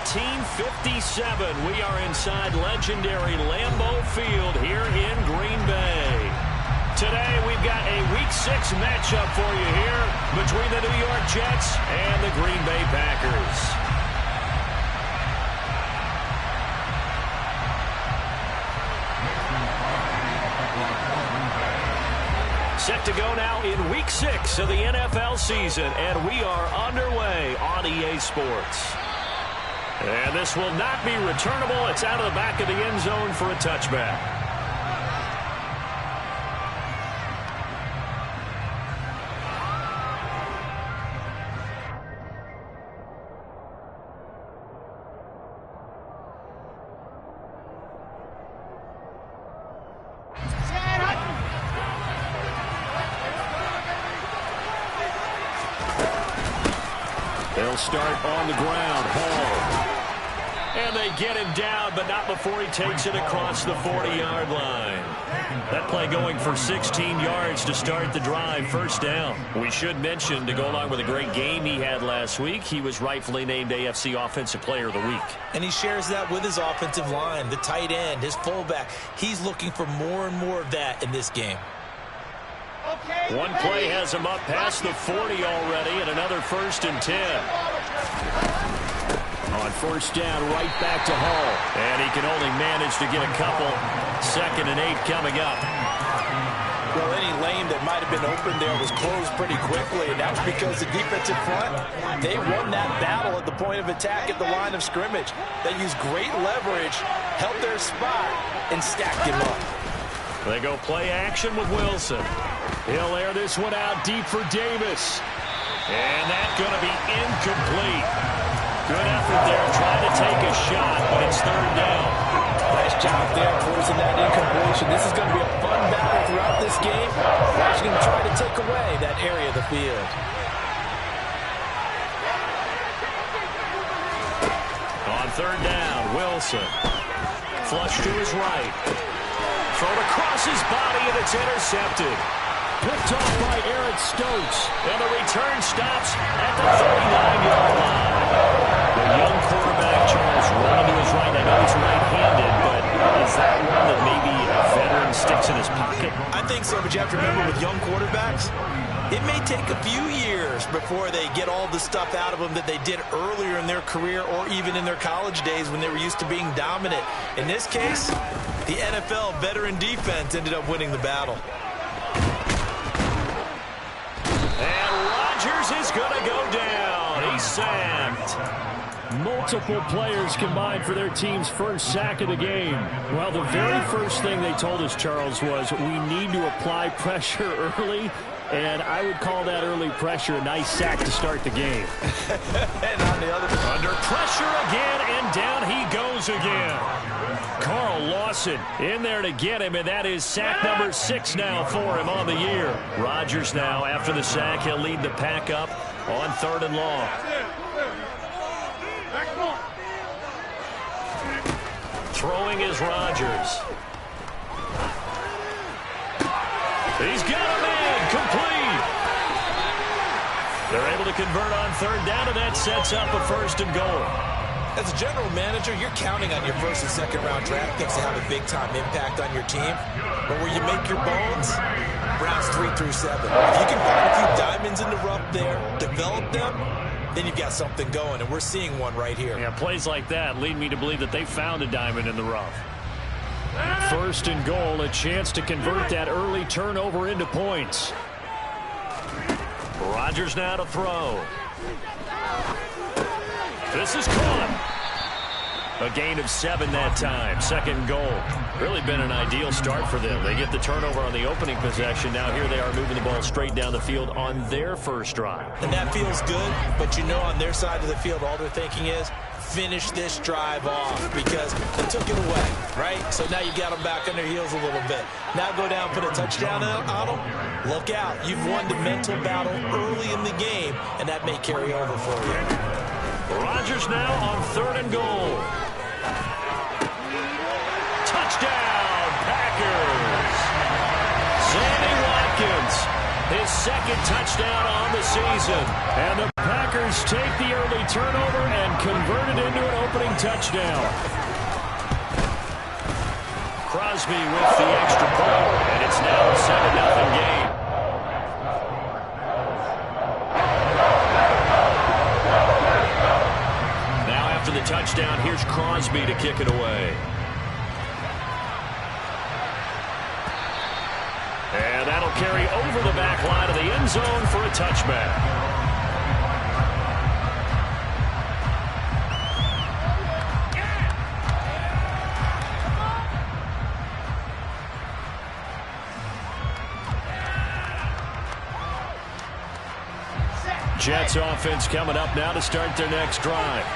1957. We are inside legendary Lambeau Field here in Green Bay. Today we've got a Week 6 matchup for you here between the New York Jets and the Green Bay Packers. Set to go now in Week 6 of the NFL season, and we are underway on EA Sports. And this will not be returnable. It's out of the back of the end zone for a touchback. They'll start on the ground. Hall. And they get him down, but not before he takes it across the 40-yard line. That play going for 16 yards to start the drive. First down. We should mention, to go along with a great game he had last week, he was rightfully named AFC Offensive Player of the Week. And he shares that with his offensive line, the tight end, his fullback. He's looking for more and more of that in this game. One play has him up past the 40 already, and another 1st and 10. On first down, right back to Hall. And he can only manage to get a couple. 2nd and 8 coming up. Well, any lane that might have been open there was closed pretty quickly, and that's because the defensive front, they won that battle at the point of attack at the line of scrimmage. They used great leverage, held their spot, and stacked him up. They go play action with Wilson. He'll air this one out deep for Davis. And that's going to be incomplete. Good effort there trying to take a shot, but it's 3rd down. Nice job there forcing that incompletion. This is going to be a fun battle throughout this game. Watching him try to take away that area of the field. On 3rd down, Wilson. Flush to his right. Thrown across his body, and it's intercepted. Picked off by Eric Stokes. And the return stops at the 39-yard line. The young quarterback, Charles, running to his right. I know he's right-handed, but is that one that maybe a veteran sticks in his pocket? I think so, but you have to remember with young quarterbacks, it may take a few years before they get all the stuff out of them that they did earlier in their career or even in their college days when they were used to being dominant. In this case, the NFL veteran defense ended up winning the battle. And Rodgers is going to go down. He's sacked. Multiple players combined for their team's first sack of the game. Well, the very first thing they told us, Charles, was we need to apply pressure early. And I would call that early pressure a nice sack to start the game. And on the other, under pressure again, and down he goes again. Carl Lawson in there to get him, and that is sack number 6 now for him on the year. Rodgers now, after the sack, he'll lead the pack up on 3rd and long. Throwing is Rodgers. He's got him in, complete. They're able to convert on 3rd down, and that sets up a 1st and goal. As a general manager, you're counting on your 1st and 2nd round draft picks to have a big-time impact on your team. But where you make your bones, rounds 3 through 7. If you can find a few diamonds in the rough there, develop them, then you've got something going, and we're seeing one right here. Yeah, plays like that lead me to believe that they found a diamond in the rough. 1st and goal, a chance to convert that early turnover into points. Rodgers now to throw. This is caught. A gain of 7 that time. 2nd goal. Really been an ideal start for them. They get the turnover on the opening possession. Now here they are moving the ball straight down the field on their first drive. And that feels good, but you know on their side of the field all they're thinking is finish this drive off because they took it away, right? So now you got them back on their heels a little bit. Now go down, put a touchdown on them. Look out. You've won the mental battle early in the game, and that may carry over for you. Rodgers now on 3rd and goal. Touchdown, Packers. Sammy Watkins, his 2nd touchdown on the season. And the Packers Packers take the early turnover and convert it into an opening touchdown. Crosby with the extra point, and it's now a 7-0 game. Now after the touchdown, here's Crosby to kick it away. And that'll carry over the back line of the end zone for a touchback. Jets offense coming up now to start their next drive.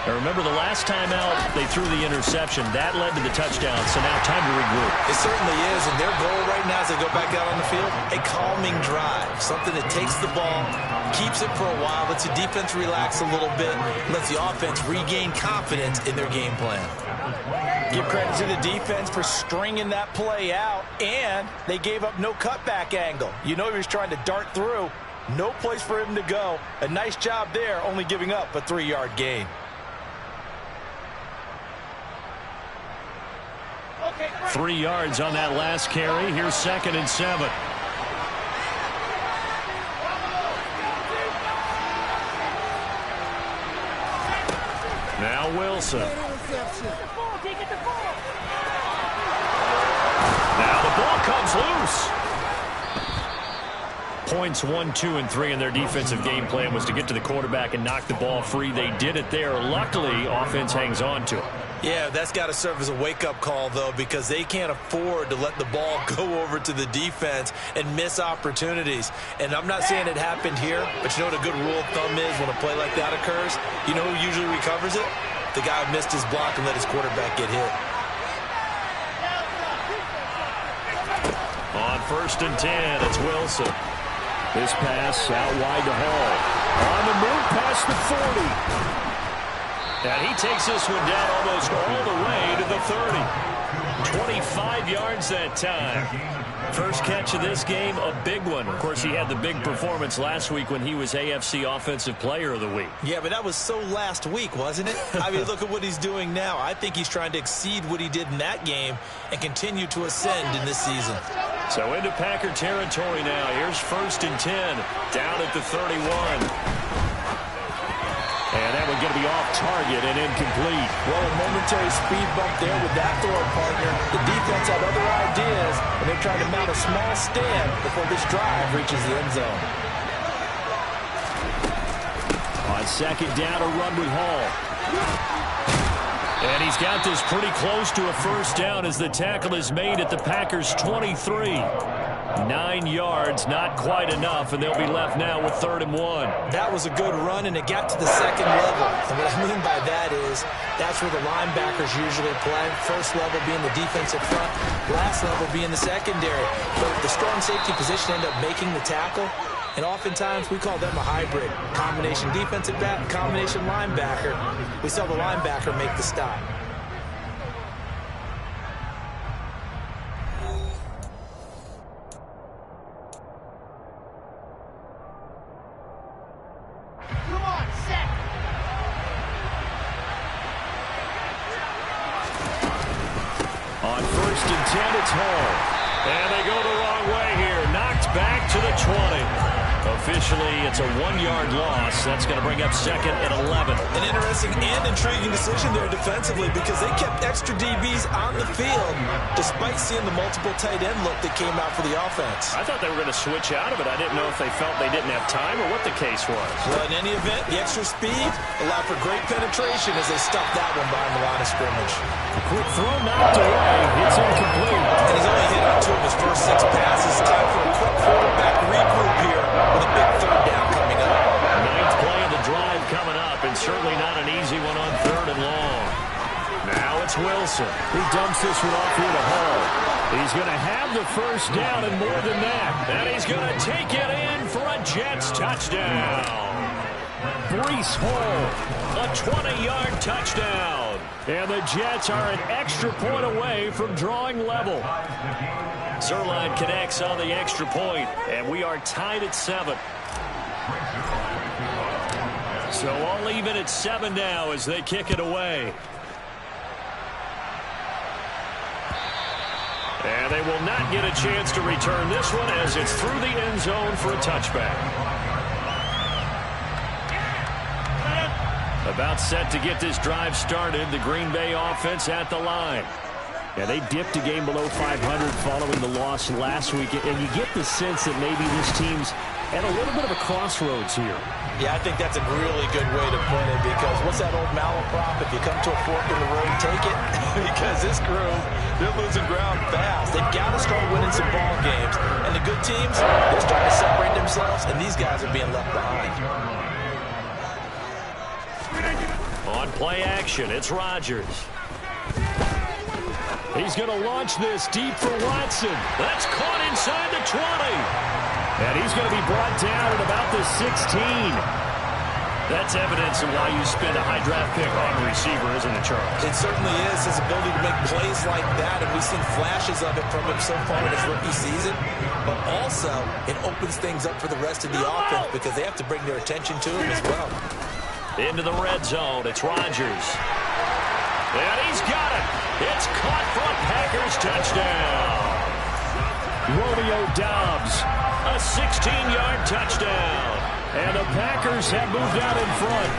Now remember, the last time out, they threw the interception. That led to the touchdown, so now time to regroup. It certainly is, and their goal right now as they go back out on the field, a calming drive, something that takes the ball, keeps it for a while, lets the defense relax a little bit, lets the offense regain confidence in their game plan. Give credit to the defense for stringing that play out, and they gave up no cutback angle. You know he was trying to dart through. No place for him to go. A nice job there, only giving up a 3-yard gain. 3 yards on that last carry. Here's 2nd and 7. Now Wilson. Now the ball comes loose. Points 1, 2, and 3 in their defensive game plan was to get to the quarterback and knock the ball free. They did it there. Luckily, offense hangs on to it. Yeah, that's got to serve as a wake-up call, though, because they can't afford to let the ball go over to the defense and miss opportunities. And I'm not saying it happened here, but you know what a good rule of thumb is when a play like that occurs? You know who usually recovers it? The guy who missed his block and let his quarterback get hit. On 1st and 10, it's Wilson. This pass out wide to Hall. On the move past the 40. And he takes this one down almost all the way to the 30. 25 yards that time. First catch of this game, a big one. Of course, he had the big performance last week when he was AFC Offensive Player of the Week. Yeah, but that was so last week, wasn't it? I mean, look at what he's doing now. I think he's trying to exceed what he did in that game and continue to ascend in this season. So into Packer territory now. Here's 1st and 10, down at the 31. And that one going to be off target and incomplete. Well, a momentary speed bump there with that throw partner. The defense had other ideas, and they're trying to mount a small stand before this drive reaches the end zone. On 2nd down, a run with Hall. And he's got this pretty close to a 1st down as the tackle is made at the Packers' 23. 9 yards, not quite enough, and they'll be left now with 3rd and 1. That was a good run, and it got to the 2nd level. And what I mean by that is that's where the linebackers usually play. 1st level being the defensive front, last level being the secondary. But the strong safety position ended up making the tackle, and oftentimes we call them a hybrid. Combination defensive back, combination linebacker. We saw the linebacker make the stop. On 1st and 10, it's Hall. And they go the wrong way here. Knocked back to the 20. Officially, it's a 1-yard loss. That's going to bring up 2nd and 11. An interesting and intriguing decision there defensively because they kept extra DBs on the field despite seeing the multiple tight end look that came out for the offense. I thought they were going to switch out of it. I didn't know if they felt they didn't have time or what the case was. Well, in any event, the extra speed allowed for great penetration as they stuffed that one behind the line of scrimmage. A quick throw knocked away. It's incomplete. And he's only hit on 2 of his first 6 passes. Time for a quick quarterback regroup here with a big 3rd down coming up. 9th play of the drive coming up, and certainly not an easy one on 3rd and long. Now it's Wilson. He dumps this one off here to Hall. He's going to have the 1st down and more than that. And he's going to take it in for a Jets touchdown. Breece Hall, a 20-yard touchdown. And the Jets are an extra point away from drawing level. Zuerlein connects on the extra point, and we are tied at 7. So all even at 7 now as they kick it away. And they will not get a chance to return this one as it's through the end zone for a touchback. About set to get this drive started, the Green Bay offense at the line. Yeah, they dipped a game below 500 following the loss last week, and you get the sense that maybe this team's at a little bit of a crossroads here. Yeah, I think that's a really good way to put it, because what's that old malaprop? If you come to a fork in the road, take it. Because this crew, they're losing ground fast. They've got to start winning some ball games. And the good teams, they're starting to separate themselves, and these guys are being left behind. On play action, it's Rodgers. He's going to launch this deep for Watson. That's caught inside the 20. And he's going to be brought down at about the 16. That's evidence of why you spend a high draft pick on a receiver, isn't it, Charles? It certainly is, his ability to make plays like that, and we've seen flashes of it from him so far in his rookie season. But also, it opens things up for the rest of the offense because they have to bring their attention to him as well. Into the red zone, it's Rodgers. And he's got it. It's caught for a Packers touchdown. Romeo Doubs, a 16-yard touchdown. And the Packers have moved out in front.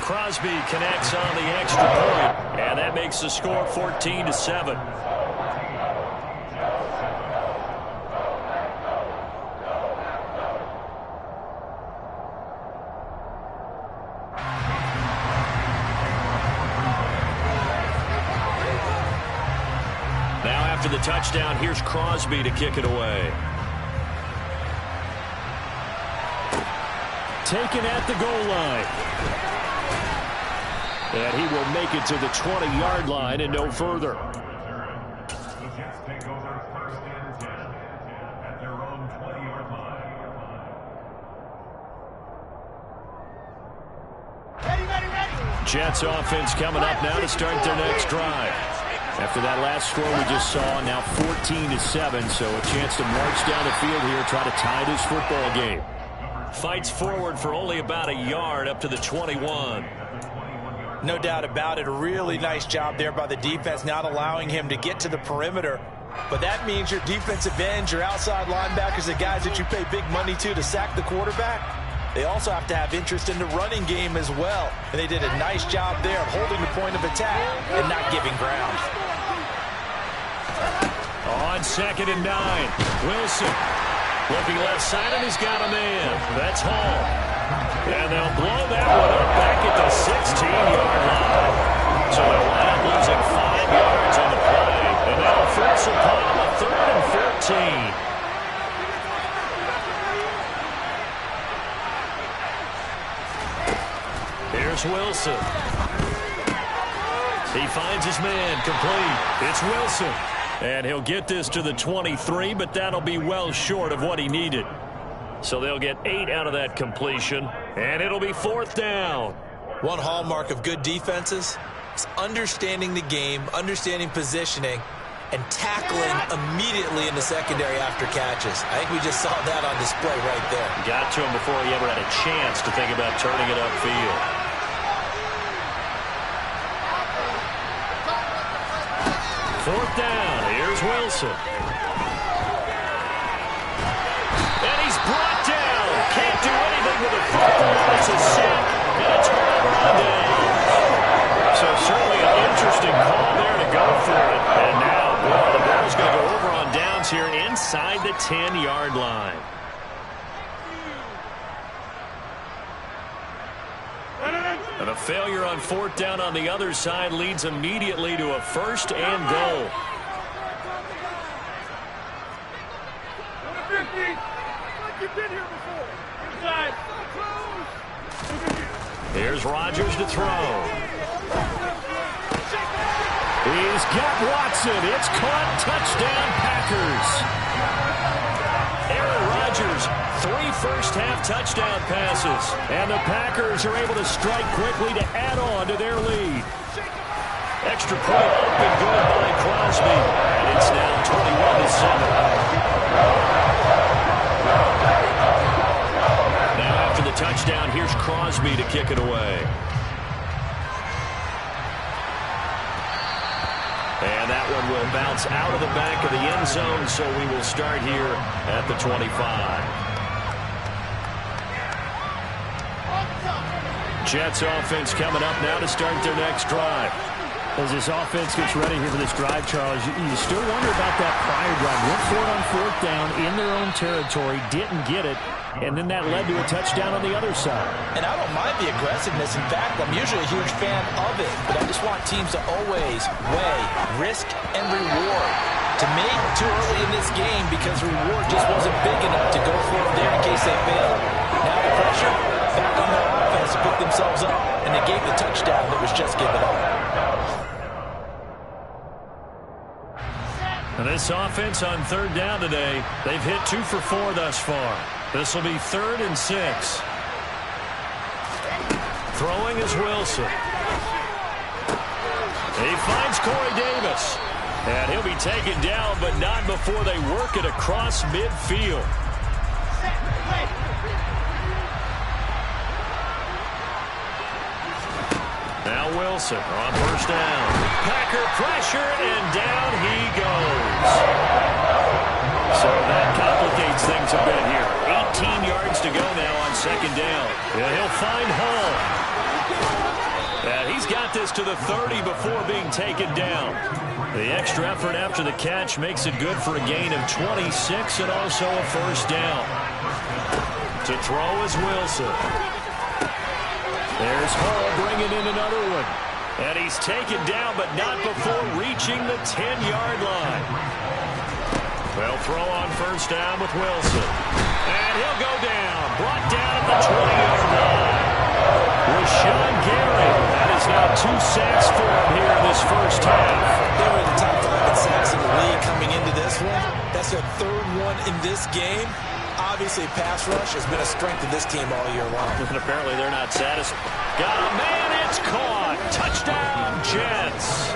Crosby connects on the extra point, and that makes the score 14-7. After the touchdown, here's Crosby to kick it away. Taken at the goal line. And he will make it to the 20-yard line and no further. Jets offense coming up now to start their next drive. After that last score we just saw, now 14-7, so a chance to march down the field here, try to tie this football game. Fights forward for only about a yard up to the 21. No doubt about it. A really nice job there by the defense, not allowing him to get to the perimeter. But that means your defensive ends, your outside linebackers, the guys that you pay big money to sack the quarterback, they also have to have interest in the running game as well. And they did a nice job there of holding the point of attack and not giving ground. On 2nd and 9, Wilson looking left side, and he's got a man. That's Hall. And they'll blow that one up back at the 16-yard line. So they'll wind up losing 5 yards on the play. And that'll force upon them a 3rd and 14. Here's Wilson. He finds his man complete. It's Wilson. And he'll get this to the 23, but that'll be well short of what he needed. So they'll get 8 out of that completion, and it'll be 4th down. One hallmark of good defenses is understanding the game, understanding positioning, and tackling immediately in the secondary after catches. I think we just saw that on display right there. Got to him before he ever had a chance to think about turning it upfield. 4th down. Here's Wilson. And he's brought down. Can't do anything with a football. It's a sack and a turnover on down. So certainly an interesting call there to go for it. And now, boy, the ball's going to go over on downs here inside the 10-yard line. And a failure on 4th down on the other side leads immediately to a 1st and goal. Here's Rodgers to throw. He's got Watson. It's caught. Touchdown, Packers. Aaron Rodgers, 3 first-half touchdown passes. And the Packers are able to strike quickly to add on to their lead. Extra point up and good by Crosby. And it's now 21-7. Now after the touchdown, here's Crosby to kick it away. And that one will bounce out of the back of the end zone, so we will start here at the 25. Jets offense coming up now to start their next drive. As this offense gets ready here for this drive, Charles, you still wonder about that prior drive. Went for it on 4th down in their own territory, didn't get it, and then that led to a touchdown on the other side. And I don't mind the aggressiveness. In fact, I'm usually a huge fan of it, but I just want teams to always weigh risk and reward. To me, too early in this game because reward just wasn't big enough to go for it there in case they fail. Now the pressure back on their offense to pick themselves up, and they gave the touchdown that was just given up. And this offense on 3rd down today, they've hit 2 for 4 thus far. This will be 3rd and 6. Throwing is Wilson. He finds Corey Davis. And he'll be taken down, but not before they work it across midfield. Now Wilson on 1st down. Packer pressure, and down he goes. So that complicates things a bit here. 18 yards to go now on 2nd down. And he'll find Hall. And he's got this to the 30 before being taken down. The extra effort after the catch makes it good for a gain of 26 and also a 1st down. To throw is Wilson. There's Hall bringing in another one. And he's taken down, but not before reaching the 10-yard line. They'll throw on 1st down with Wilson. And he'll go down. Brought down at the 20-yard line. Rashawn Gary. That is now 2 sacks for him here in this first half. They were the top 5 in sacks in the league coming into this one. That's their 3rd one in this game. Obviously, pass rush has been a strength of this team all year long. And apparently they're not satisfied. Got a man, it's caught. Touchdown, Jets.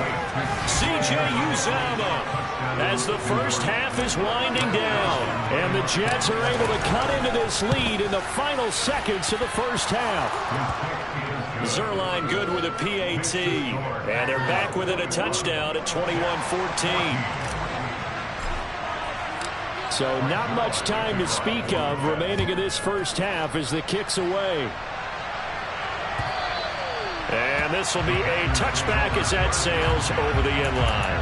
C.J. Uzomah as the first half is winding down. And the Jets are able to cut into this lead in the final seconds of the first half. Zuerlein good with a PAT. And they're back within a touchdown at 21-14. So not much time to speak of remaining in this first half as the kick's away. And this will be a touchback as that sails over the end line.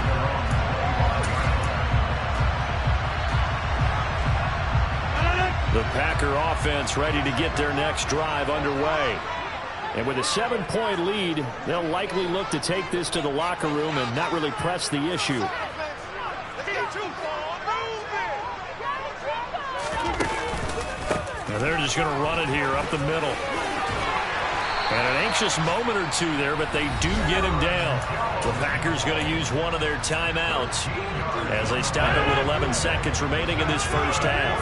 The Packer offense ready to get their next drive underway. And with a 7-point lead, they'll likely look to take this to the locker room and not really press the issue. And they're just going to run it here up the middle. And an anxious moment or two there, but they do get him down. The Packers going to use one of their timeouts as they stop it with 11 seconds remaining in this first half.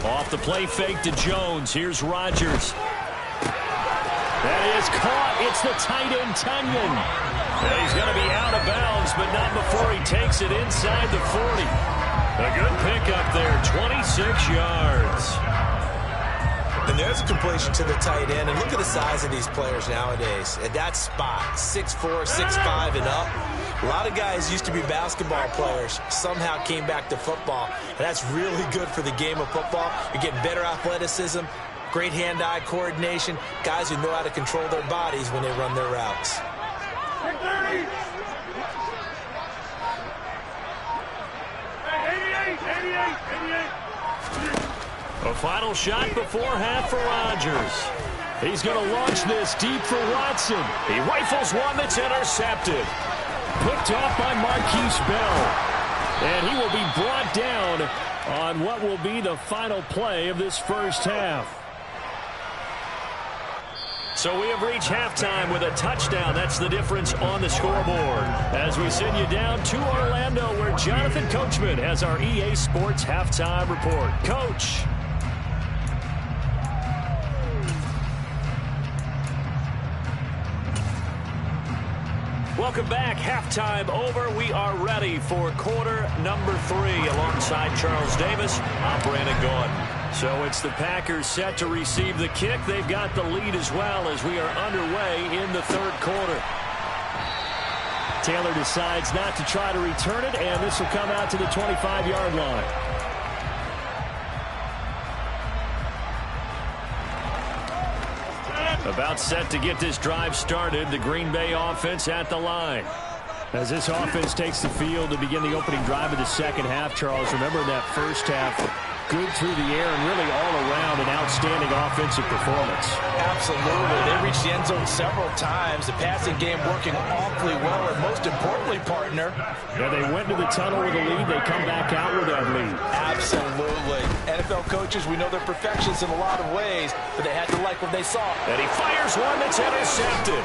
Off the play fake to Jones. Here's Rodgers. That is caught. It's the tight end, Tunyon. And he's going to be out of bounds, but not before he takes it inside the 40. A good pickup there, 26 yards. And there's a completion to the tight end. And look at the size of these players nowadays. At that spot, 6'4", 6'5", and up. A lot of guys used to be basketball players, somehow came back to football. And that's really good for the game of football. You're getting better athleticism, great hand-eye coordination, guys who know how to control their bodies when they run their routes. A final shot before half for Rodgers. He's going to launch this deep for Watson. He rifles one that's intercepted. Picked off by Marquise Bell. And he will be brought down on what will be the final play of this first half. So we have reached halftime with a touchdown. That's the difference on the scoreboard. As we send you down to Orlando, where Jonathan Coachman has our EA Sports halftime report. Coach. Welcome back. Halftime over. We are ready for quarter number 3 alongside Charles Davis. I'm Brandon Gaudin. So it's the Packers set to receive the kick. They've got the lead as well as we are underway in the third quarter. Taylor decides not to try to return it, and this will come out to the 25-yard line. About set to get this drive started. The Green Bay offense at the line. As this offense takes the field to begin the opening drive of the second half, Charles, remember in that first half, good through the air and really all around an outstanding offensive performance. Absolutely. They reached the end zone several times. The passing game working awfully well, and most importantly, partner. Yeah, they went to the tunnel with a lead. They come back out with that lead. Absolutely. NFL coaches, we know they're perfectionists in a lot of ways, but they had to like what they saw. And he fires one that's intercepted.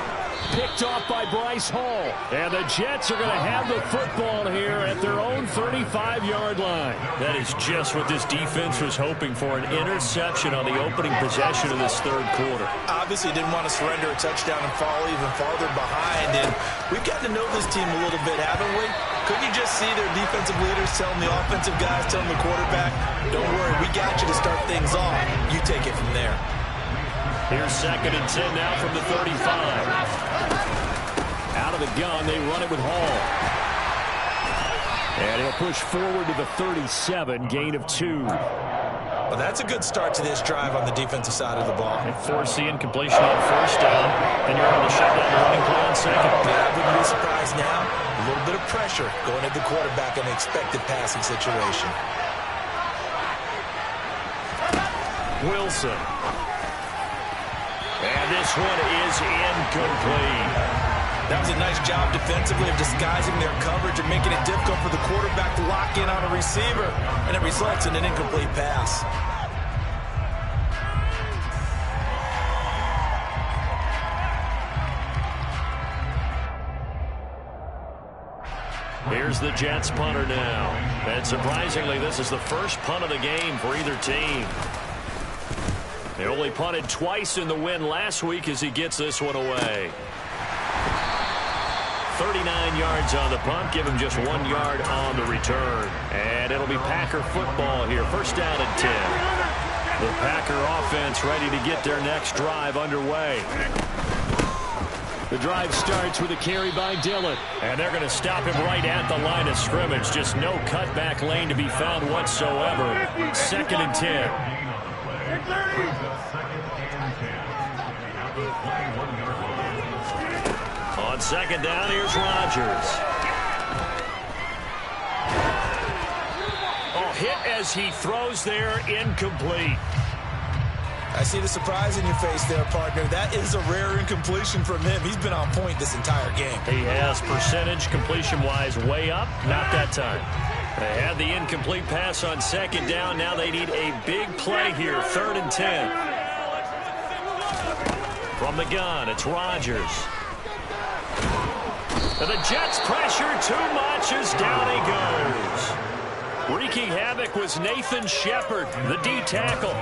Picked off by Bryce Hall. And the Jets are going to have the football here at their own 35-yard line. That is just what this defense was hoping for, an interception on the opening possession of this third quarter. Obviously didn't want to surrender a touchdown and fall even farther behind. And we've gotten to know this team a little bit, haven't we? Couldn't you just see their defensive leaders telling the offensive guys, telling the quarterback, don't worry, we got you to start things off. You take it from there. Here's 2nd and 10 now from the 35. Out of the gun, they run it with Hall. And he'll push forward to the 37, gain of 2. Well, that's a good start to this drive on the defensive side of the ball. And force the incompletion on first down, and you're able to shut down the running play on second. Yeah, I wouldn't be surprised now. A little bit of pressure going at the quarterback in an expected passing situation. Wilson. And this one is incomplete. That was a nice job defensively of disguising their coverage and making it difficult for the quarterback to lock in on a receiver. And it results in an incomplete pass. Here's the Jets punter now. And surprisingly, this is the first punt of the game for either team. They only punted twice in the win last week as he gets this one away. 39 yards on the punt. Give him just 1 yard on the return. And it'll be Packer football here. First down and 10. The Packer offense ready to get their next drive underway. The drive starts with a carry by Dillon. And they're going to stop him right at the line of scrimmage. Just no cutback lane to be found whatsoever. 2nd and 10. On second down, here's Rodgers. Oh, hit as he throws there, incomplete. I see the surprise in your face there, partner. That is a rare incompletion from him. He's been on point this entire game. He has percentage completion-wise way up. Not that time. They had the incomplete pass on second down. Now they need a big play here. 3rd and 10. From the gun, it's Rodgers. And the Jets pressure too much as down he goes. Wreaking havoc was Nathan Shepard, the D tackle.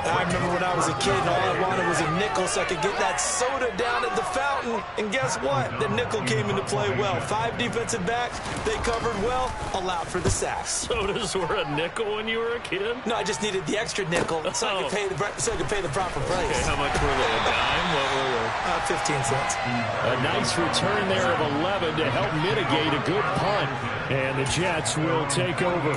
I remember when I was a kid and all I wanted was a nickel so I could get that soda down at the fountain. And guess what? The nickel came into play well. 5 defensive backs, they covered well, allowed for the sacks. Sodas were a nickel when you were a kid? No, I just needed the extra nickel so I could pay the proper price. Okay, how much were they? A dime? What were they? 15 cents. A nice return there of 11 to help mitigate a good punt. And the Jets will take over.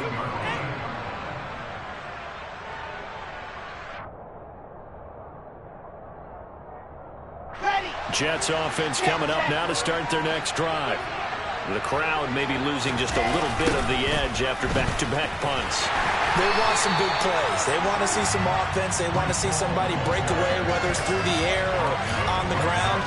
Jets offense coming up now to start their next drive. The crowd may be losing just a little bit of the edge after back-to-back punts. They want some big plays. They want to see some offense. They want to see somebody break away, whether it's through the air or on the ground.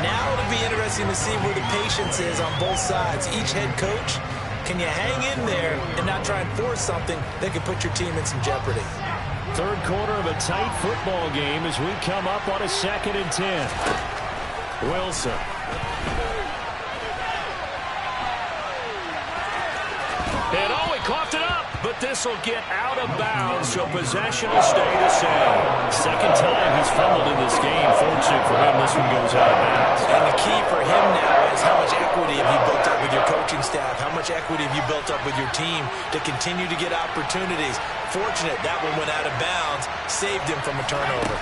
Now it'll be interesting to see where the patience is on both sides. Each head coach, can you hang in there and not try and force something that could put your team in some jeopardy? Third quarter of a tight football game as we come up on a 2nd and 10. Wilson. And oh, he coughed it up, but this will get out of bounds, so possession will stay the same. Second time he's fumbled in this game. Fortunate for him, this one goes out of bounds. And the key for him now is how much much equity have you built up with your team to continue to get opportunities? Fortunate that one went out of bounds, saved him from a turnover.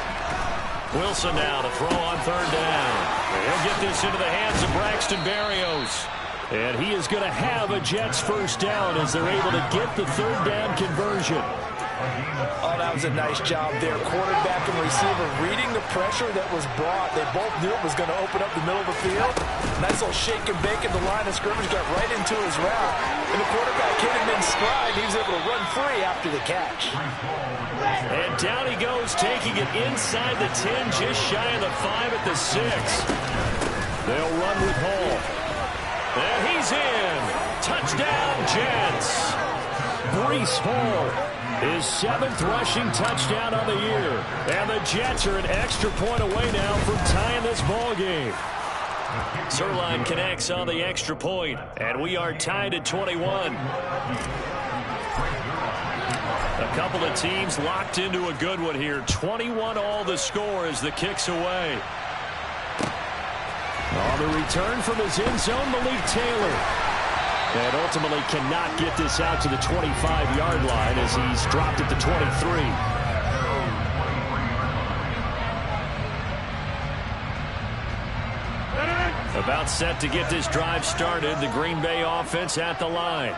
Wilson now to throw on third down. He'll get this into the hands of Braxton Berrios. And he is going to have a Jets first down as they're able to get the third down conversion. Oh, that was a nice job there. Quarterback and receiver reading the pressure that was brought. They both knew it was going to open up the middle of the field. Nice little shake and bake in the line of scrimmage, got right into his route. And the quarterback hit him in stride. He was able to run free after the catch. And down he goes, taking it inside the 10, just shy of the 5 at the 6. They'll run with Hall. And he's in. Touchdown, Jets. Breece Hall, his 7th rushing touchdown of the year. And the Jets are an extra point away now from tying this ball game. Zuerlein connects on the extra point, and we are tied at 21. A couple of teams locked into a good one here. 21 all the score as the kick's away. On the return from his end zone, Malik Taylor. And ultimately cannot get this out to the 25-yard line as he's dropped at the 23. About set to get this drive started, the Green Bay offense at the line.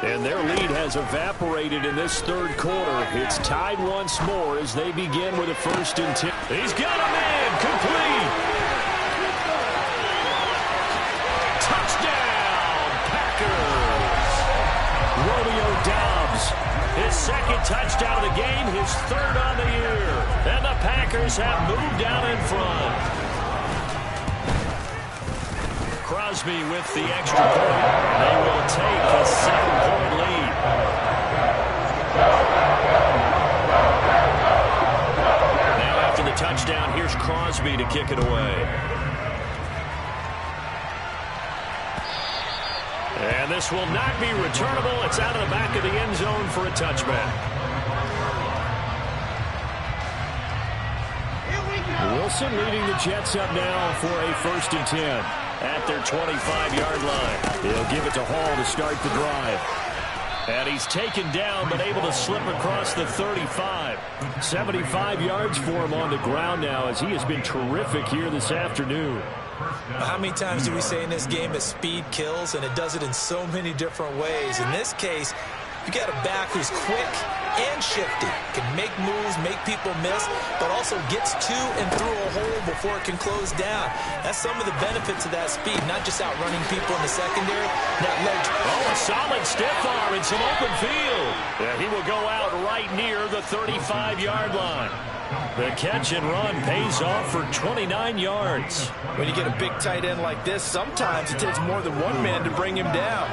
And their lead has evaporated in this third quarter. It's tied once more as they begin with a 1st and 10. He's got him in, complete. Touchdown, Packers. Romeo Doubs, his 2nd touchdown of the game, his 3rd on the year. And the Packers have moved out in front. Crosby with the extra point. They will take a 7-point lead. Now after the touchdown, here's Crosby to kick it away. And this will not be returnable. It's out of the back of the end zone for a touchback. Wilson leading the Jets up now for a 1st and 10. At their 25-yard line. He'll give it to Hall to start the drive. And he's taken down but able to slip across the 35. 75 yards for him on the ground now as he has been terrific here this afternoon. How many times do we say in this game that speed kills, and it does it in so many different ways? In this case, you got a back who's quick and shifty, can make moves, make people miss, but also gets to and through a hole before it can close down. That's some of the benefits of that speed, not just outrunning people in the secondary. That ledge. Oh, a solid stiff arm in some open field. Yeah, he will go out right near the 35-yard line. The catch and run pays off for 29 yards. When you get a big tight end like this, sometimes it takes more than one man to bring him down.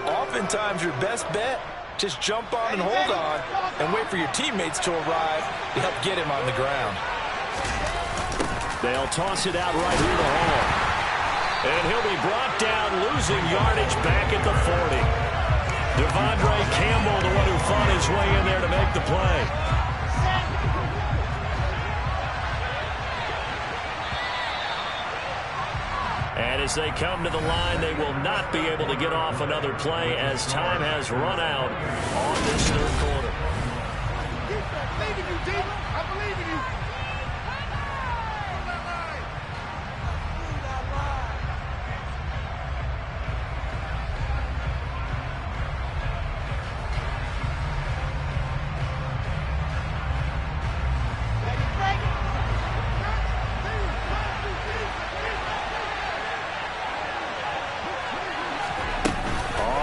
Oftentimes, your best bet, just jump on and hold on and wait for your teammates to arrive to help get him on the ground. They'll toss it out right here to Hall. And he'll be brought down, losing yardage back at the 40. Devondre Campbell, the one who fought his way in there to make the play. And as they come to the line, they will not be able to get off another play as time has run out on this third quarter. I believe in you, D. I believe in you.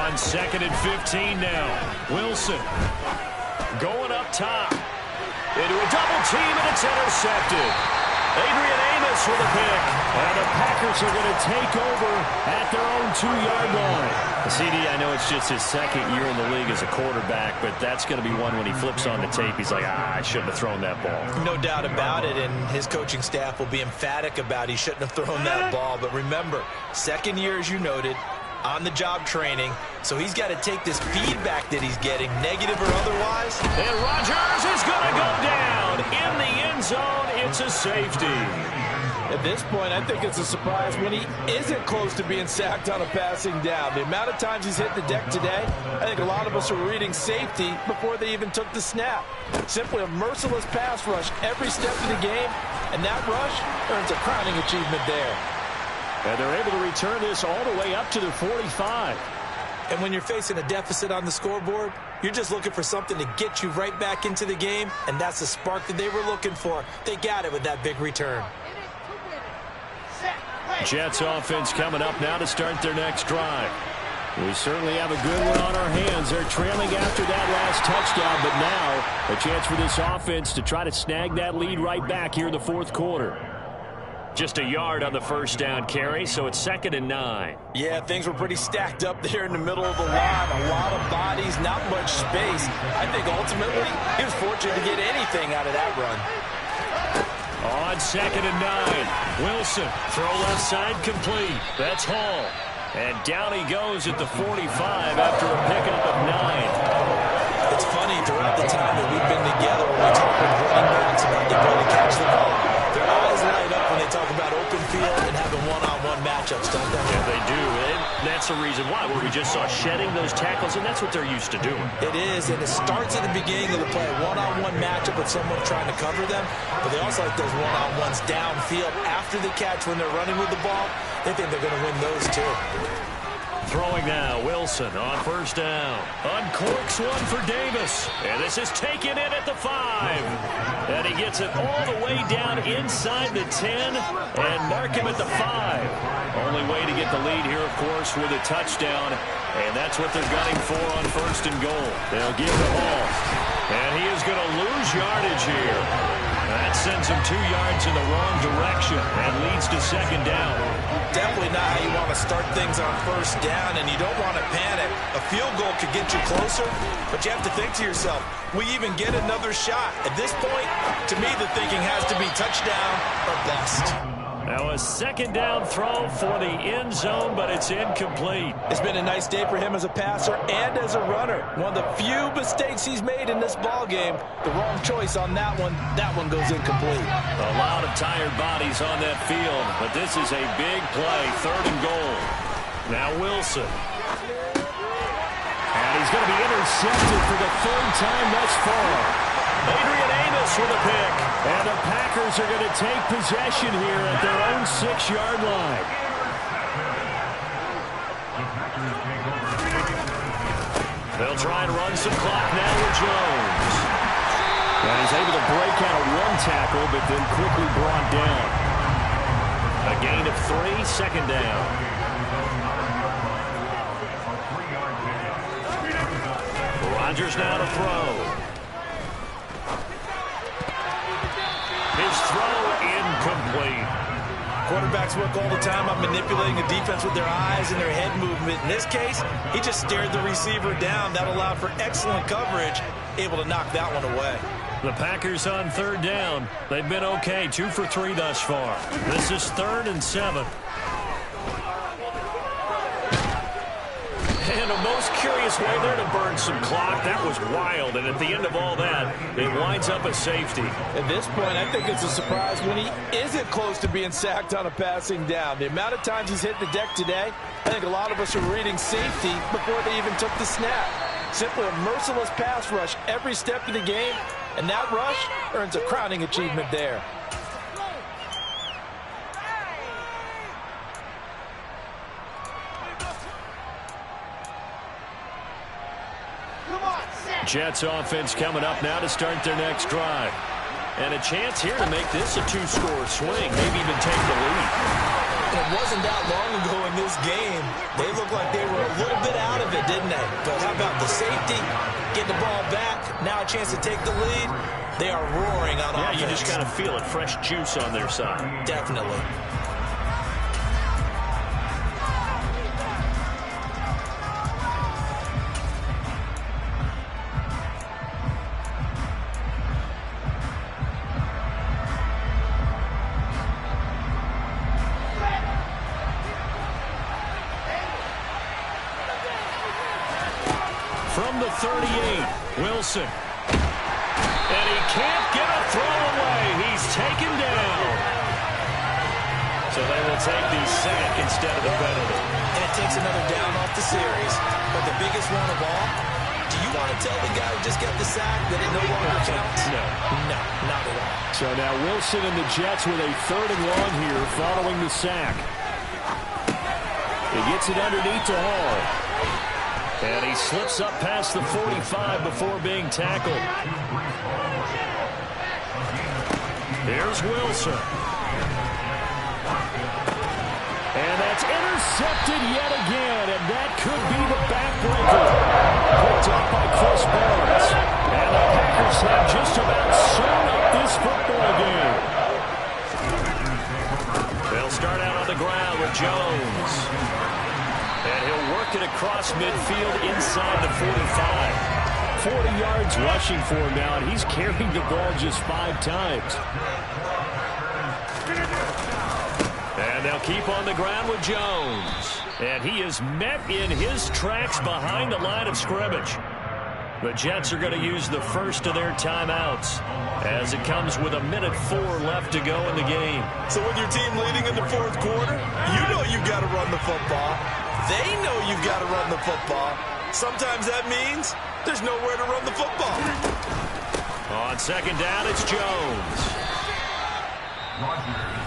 On 2nd and 15 now. Wilson going up top. Into a double team, and it's intercepted. Adrian Amos with a pick. And the Packers are going to take over at their own 2-yard line. CD, I know it's just his 2nd year in the league as a quarterback, but that's going to be one when he flips on the tape. He's like, I shouldn't have thrown that ball. No doubt about it, and his coaching staff will be emphatic about he shouldn't have thrown that ball. But remember, 2nd year, as you noted, on-the-job training, so he's got to take this feedback that he's getting, negative or otherwise. And Rodgers is going to go down in the end zone. It's a safety. At this point, I think it's a surprise when he isn't close to being sacked on a passing down. The amount of times he's hit the deck today, I think a lot of us are reading safety before they even took the snap. Simply a merciless pass rush every step of the game, and that rush earns a crowning achievement there. And they're able to return this all the way up to the 45. And when you're facing a deficit on the scoreboard, you're just looking for something to get you right back into the game, and that's the spark that they were looking for. They got it with that big return. Jets offense coming up now to start their next drive. We certainly have a good one on our hands. They're trailing after that last touchdown, but now a chance for this offense to try to snag that lead right back here in the fourth quarter. Just a yard on the first down carry, so it's 2nd and 9. Yeah, things were pretty stacked up there in the middle of the line. A lot of bodies, not much space. I think ultimately he was fortunate to get anything out of that run. On 2nd and 9, Wilson, throw left side complete. That's Hall. And down he goes at the 45 after a pickup of 9. It's funny, throughout the time that we've been together, when we talk with running backs about the ability to catch the ball, their eyes light up when they talk about open field and having one-on-one matchups, don't they? Yeah, they do. And that's the reason why, where we just saw shedding those tackles, and that's what they're used to doing. It is, and it starts at the beginning of the play, one-on-one matchup with someone trying to cover them, but they also like those one-on-ones downfield after the catch when they're running with the ball. They think they're going to win those too. Throwing now, Wilson on first down. Uncorks one for Davis. And this is taken in at the 5. And he gets it all the way down inside the 10 and mark him at the 5. Only way to get the lead here, of course, with a touchdown. And that's what they're gunning for on 1st and goal. They'll give the ball. And he is going to lose yardage here. That sends him 2 yards in the wrong direction and leads to 2nd down. Definitely not how you want to start things on 1st down, and you don't want to panic. A field goal could get you closer, but you have to think to yourself, we even get another shot. At this point, to me, the thinking has to be touchdown or bust. Now a 2nd down throw for the end zone, but it's incomplete. It's been a nice day for him as a passer and as a runner. One of the few mistakes he's made in this ball game. The wrong choice on that one. That one goes incomplete. A lot of tired bodies on that field, but this is a big play, 3rd and goal. Now Wilson. And he's going to be intercepted for the 3rd time thus far. Adrian Amos with a pick. And the Packers are going to take possession here at their own 6-yard line. They'll try and run some clock now with Jones. And he's able to break out of 1 tackle, but then quickly brought down. A gain of 3, 2nd down. Rodgers now to throw. His throw incomplete. Quarterbacks work all the time on manipulating the defense with their eyes and their head movement. In this case, he just stared the receiver down. That allowed for excellent coverage, able to knock that one away. The Packers on 3rd down. They've been okay, 2 for 3 thus far. This is 3rd and 7. And a most curious way there to burn some clock. That was wild, and at the end of all that, it winds up a safety. At this point, I think it's a surprise when he isn't close to being sacked on a passing down. The amount of times he's hit the deck today, I think a lot of us are reading safety before they even took the snap. Simply a merciless pass rush every step of the game, and that rush earns a crowning achievement there. Jets offense coming up now to start their next drive. And a chance here to make this a 2-score swing, maybe even take the lead. It wasn't that long ago in this game. They looked like they were a little bit out of it, didn't they? But how about the safety? Get the ball back. Now a chance to take the lead. They are roaring on offense. Yeah, you just kind of feel it. Fresh juice on their side. Definitely. From the 38, Wilson. And he can't get a throw away. He's taken down. So they will take the sack instead of the penalty. And it takes another down off the series. But the biggest one of all, do you want to tell the guy who just got the sack that it no longer counts? No. No, not at all. So now Wilson and the Jets with a 3rd and long here following the sack. He gets it underneath to Hall. And he slips up past the 45 before being tackled. Here's Wilson. And that's intercepted yet again, and that could be the backbreaker. Picked up by Chris Barnes. And the Packers have just about sewn up this football game. They'll start out on the ground with Jones. And he'll work it across midfield inside the 45. 40 yards rushing for him now, and he's carrying the ball just 5 times. And they'll keep on the ground with Jones. And he is met in his tracks behind the line of scrimmage. The Jets are going to use the first of their timeouts as it comes with 1:04 left to go in the game. So with your team leading in the 4th quarter, you know you've got to run the football. They know you've got to run the football. Sometimes that means there's nowhere to run the football. On 2nd down, it's Jones.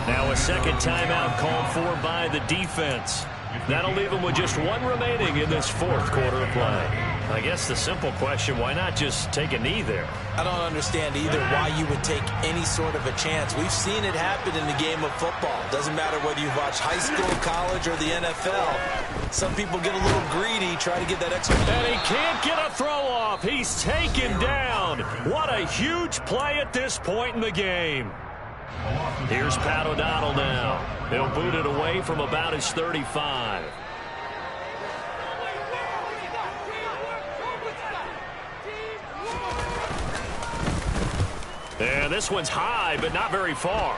Now a second timeout called for by the defense. That'll leave them with just 1 remaining in this 4th quarter of play. I guess the simple question, why not just take a knee there? I don't understand either why you would take any sort of a chance. We've seen it happen in the game of football. Doesn't matter whether you watch high school, college, or the NFL. Some people get a little greedy, try to get that extra. And he can't get a throw off. He's taken down. What a huge play at this point in the game. Here's Pat O'Donnell now. He'll boot it away from about his 35. And this one's high, but not very far.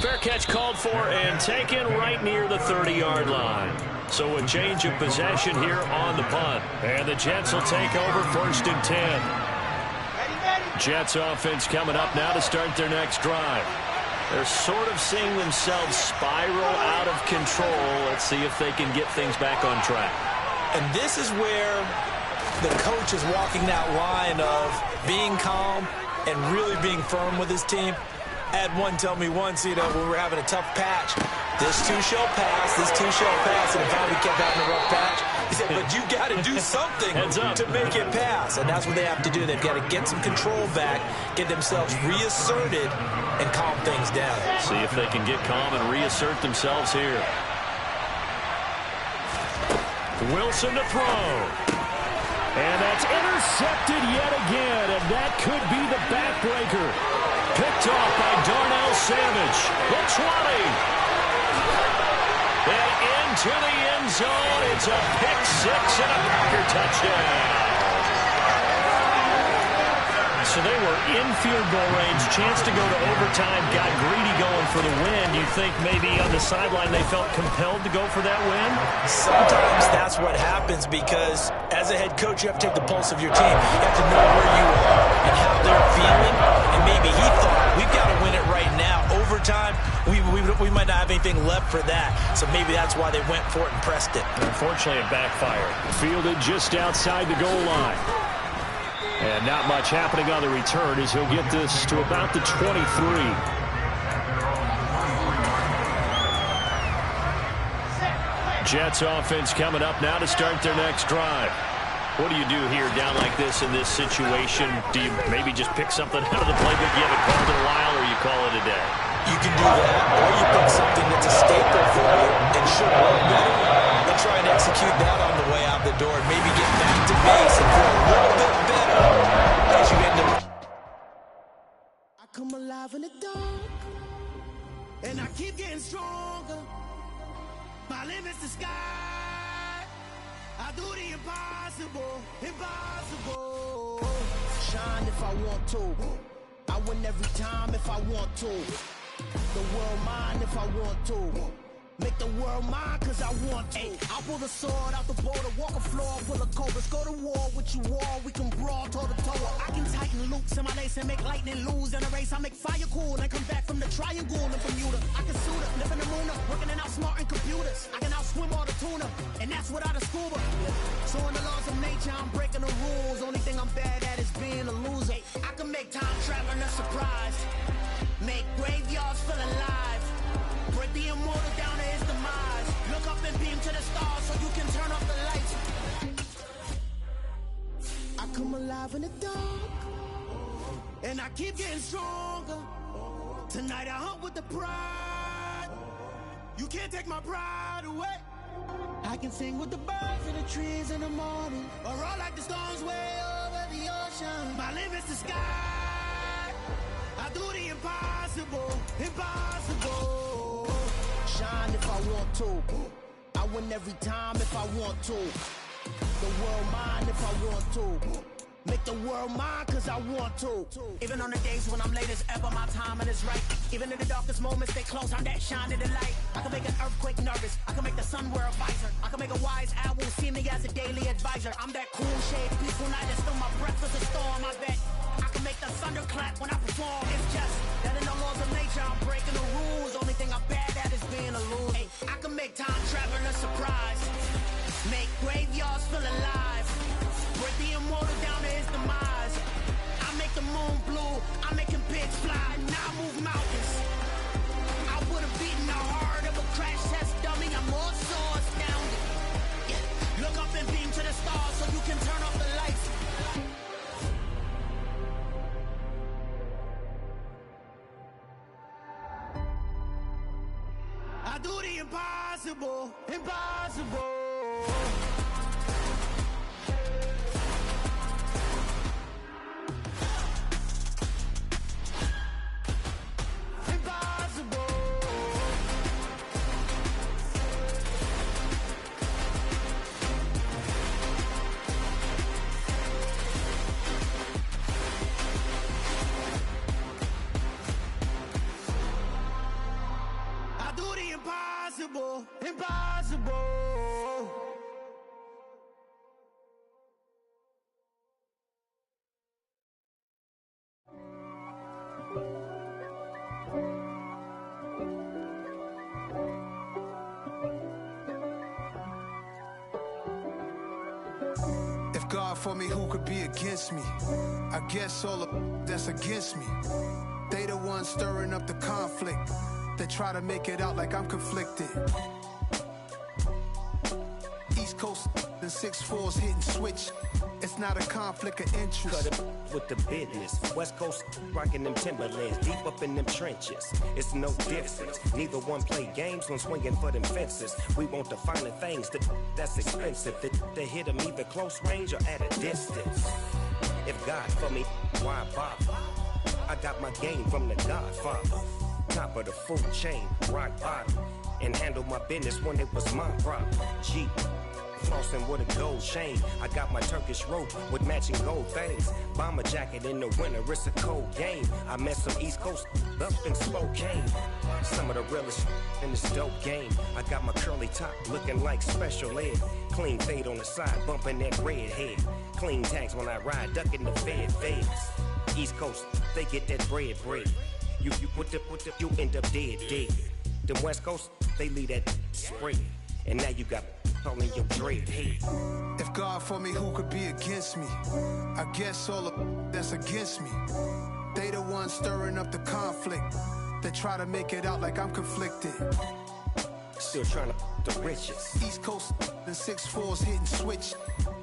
Fair catch called for and taken right near the 30-yard line. So a change of possession here on the punt. And the Jets will take over 1st and 10. Jets offense coming up now to start their next drive. They're sort of seeing themselves spiral out of control. Let's see if they can get things back on track. And this is where the coach is walking that line of being calm and really being firm with his team. I had one tell me once, when we were having a tough patch, this too shall pass, this too shall pass, and finally kept having a rough patch. He said, but you got to do something to make it pass, and that's what they have to do. They've got to get some control back, get themselves reasserted, and calm things down. See if they can get calm and reassert themselves here. Wilson to throw. And that's intercepted yet again, and that could be the backbreaker. Picked off by Darnell Savage. The 20. And into the end zone. It's a pick 6 and a Packer touchdown. So they were in field goal range. Chance to go to overtime. Got greedy going for the win. You think maybe on the sideline they felt compelled to go for that win? Sometimes that's what happens because as a head coach, you have to take the pulse of your team. You have to know where you are and how they're feeling. And maybe he thought, we've got to win it right now. Overtime, we might not have anything left for that. So maybe that's why they went for it and pressed it. Unfortunately, it backfired. Fielded just outside the goal line. And not much happening on the return as he'll get this to about the 23. Jets offense coming up now to start their next drive. What do you do here down like this in this situation? Do you maybe just pick something out of the playbook you haven't called in a while, or you call it a day? You can do that, or you pick something that's a staple for you and should work better, and try and execute that on the way out the door and maybe get back to base and feel a little bit better as you end up. I come alive in the dark, and I keep getting stronger. My limit's the sky. I do the impossible, impossible. Shine if I want to. I win every time if I want to. The world mine if I want to. Make the world mine cause I want want to. Ay, I'll pull the sword out the border, walk a floor full of cobras. Go to war with you all, we can brawl toe to toe. I can tighten loops in my lace and make lightning lose in a race. I make fire cool and come back from the triangle in Bermuda. I can suit up, live in the moon up, working and outsmarting computers. I can outswim all the tuna, and that's without a scuba. So in the laws of nature, I'm breaking the rules. Only thing I'm bad at is being a loser. I can make time traveling a surprise, make graveyards feel alive, break the immortal down to his demise. Look up and beam to the stars so you can turn off the lights. I come alive in the dark, and I keep getting stronger. Tonight I hunt with the pride. You can't take my pride away. I can sing with the birds in the trees in the morning, or roll like the storms way over the ocean. My limit's the sky. I do the impossible, impossible. Shine if I want to. I win every time if I want to. The world mine if I want to. Make the world mine cause I want to. Even on the days when I'm late as ever, my timing is right. Even in the darkest moments, stay close, I'm that shine in the light. I can make an earthquake nervous, I can make the sun wear a visor. I can make a wise owl see me as a daily advisor. I'm that cool shade, peaceful night, and still my breath is a storm, I bet. I can make the thunder clap when I perform. It's just that in the laws of nature, I'm breaking the rules. Only thing I'm bad at is being a loser. Hey, I can make time traveling a surprise, make graveyards feel alive, break the immortal down to his demise. I make the moon blue, I'm making pigs fly, now I move mountains. I would've beaten the heart of a crash test dummy, I'm more so astounded. Yeah. Look up and beam to the stars so you can turn off the lights. I do the impossible, impossible. Impossible, impossible. If God for me, who could be against me? I guess all of that's against me. They the ones stirring up the conflict. They try to make it out like I'm conflicted. East Coast and 6'4's hitting switch. It's not a conflict of interest. Cut it with the business. West Coast rocking them Timberlands, deep up in them trenches. It's no difference. Neither one play games when swinging for them fences. We want the finer things that's expensive. They hit them either close range or at a distance. If God for me, why bother? I got my game from the Godfather. Top of the food chain, rock bottom, and handle my business when it was my problem. G, flossing with a gold chain. I got my Turkish rope with matching gold things. Bomber jacket in the winter, it's a cold game. I met some East Coast up in Spokane. Some of the realest in this dope game. I got my curly top looking like special ed. Clean fade on the side, bumping that red head. Clean tags when I ride, ducking the feds. East Coast, they get that bread. You end up dead. The West Coast, they leave that spread. And now you got all in your dread head. If God for me, who could be against me? I guess all of that's against me. They the ones stirring up the conflict. They try to make it out like I'm conflicted. Still trying to the riches. East Coast and 6'4's hitting switch.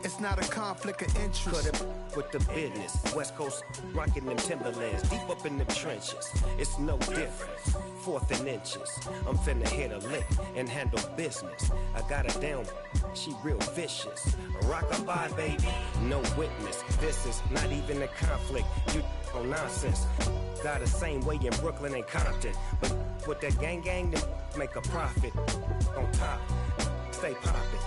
It's not a conflict of interest. Cut it with the business. West Coast rocking them Timberlands, deep up in the trenches. It's no difference. 4th and inches. I'm finna hit a lick and handle business. I got her down, she real vicious. Rock-a-bye, baby, no witness. This is not even a conflict. You on nonsense. Got the same way in Brooklyn and Compton. But with that gang, they make a profit on top. Stay poppin'.